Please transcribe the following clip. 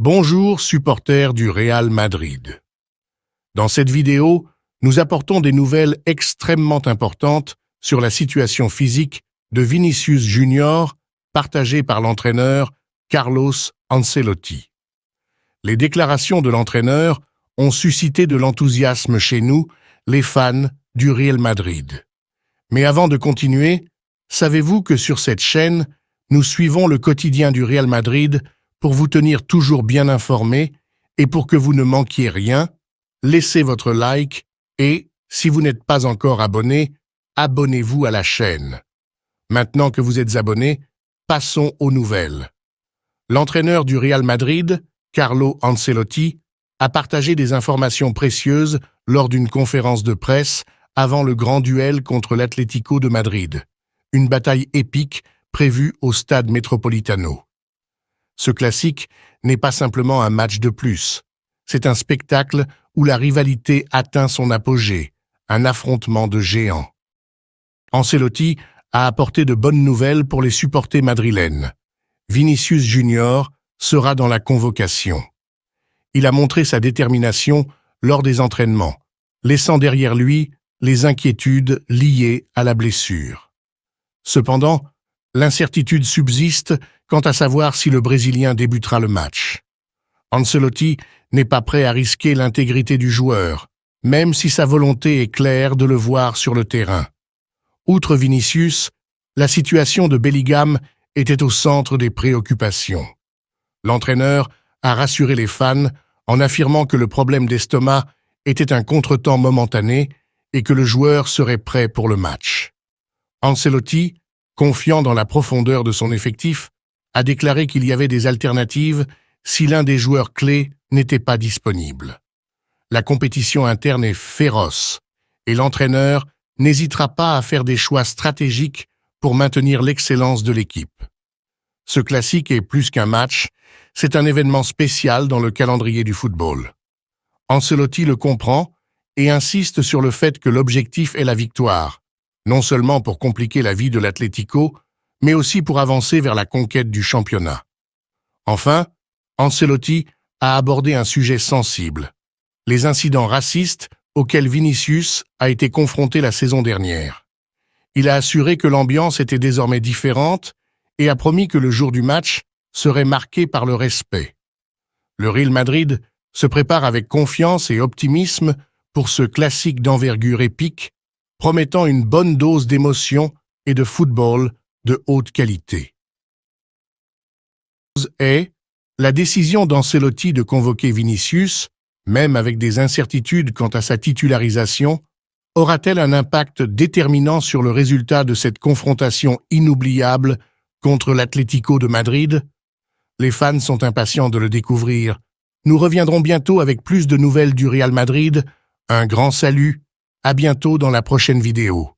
Bonjour supporters du Real Madrid. Dans cette vidéo, nous apportons des nouvelles extrêmement importantes sur la situation physique de Vinicius Junior, partagée par l'entraîneur Carlos Ancelotti. Les déclarations de l'entraîneur ont suscité de l'enthousiasme chez nous, les fans du Real Madrid. Mais avant de continuer, savez-vous que sur cette chaîne, nous suivons le quotidien du Real Madrid pour vous tenir toujours bien informés et pour que vous ne manquiez rien, laissez votre like et, si vous n'êtes pas encore abonné, abonnez-vous à la chaîne. Maintenant que vous êtes abonné, passons aux nouvelles. L'entraîneur du Real Madrid, Carlo Ancelotti, a partagé des informations précieuses lors d'une conférence de presse avant le grand duel contre l'Atlético de Madrid, une bataille épique prévue au Stade Metropolitano. Ce classique n'est pas simplement un match de plus, c'est un spectacle où la rivalité atteint son apogée, un affrontement de géants. Ancelotti a apporté de bonnes nouvelles pour les supporters madrilènes. Vinicius Junior sera dans la convocation. Il a montré sa détermination lors des entraînements, laissant derrière lui les inquiétudes liées à la blessure. Cependant, l'incertitude subsiste quant à savoir si le Brésilien débutera le match. Ancelotti n'est pas prêt à risquer l'intégrité du joueur, même si sa volonté est claire de le voir sur le terrain. Outre Vinicius, la situation de Bellingham était au centre des préoccupations. L'entraîneur a rassuré les fans en affirmant que le problème d'estomac était un contretemps momentané et que le joueur serait prêt pour le match. Ancelotti, confiant dans la profondeur de son effectif, a déclaré qu'il y avait des alternatives si l'un des joueurs clés n'était pas disponible. La compétition interne est féroce et l'entraîneur n'hésitera pas à faire des choix stratégiques pour maintenir l'excellence de l'équipe. Ce classique est plus qu'un match, c'est un événement spécial dans le calendrier du football. Ancelotti le comprend et insiste sur le fait que l'objectif est la victoire, non seulement pour compliquer la vie de l'Atlético, mais aussi pour avancer vers la conquête du championnat. Enfin, Ancelotti a abordé un sujet sensible, les incidents racistes auxquels Vinicius a été confronté la saison dernière. Il a assuré que l'ambiance était désormais différente et a promis que le jour du match serait marqué par le respect. Le Real Madrid se prépare avec confiance et optimisme pour ce classique d'envergure épique, promettant une bonne dose d'émotion et de football de haute qualité. Et la décision d'Ancelotti de convoquer Vinicius, même avec des incertitudes quant à sa titularisation, aura-t-elle un impact déterminant sur le résultat de cette confrontation inoubliable contre l'Atlético de Madrid? Les fans sont impatients de le découvrir. Nous reviendrons bientôt avec plus de nouvelles du Real Madrid. Un grand salut, à bientôt dans la prochaine vidéo.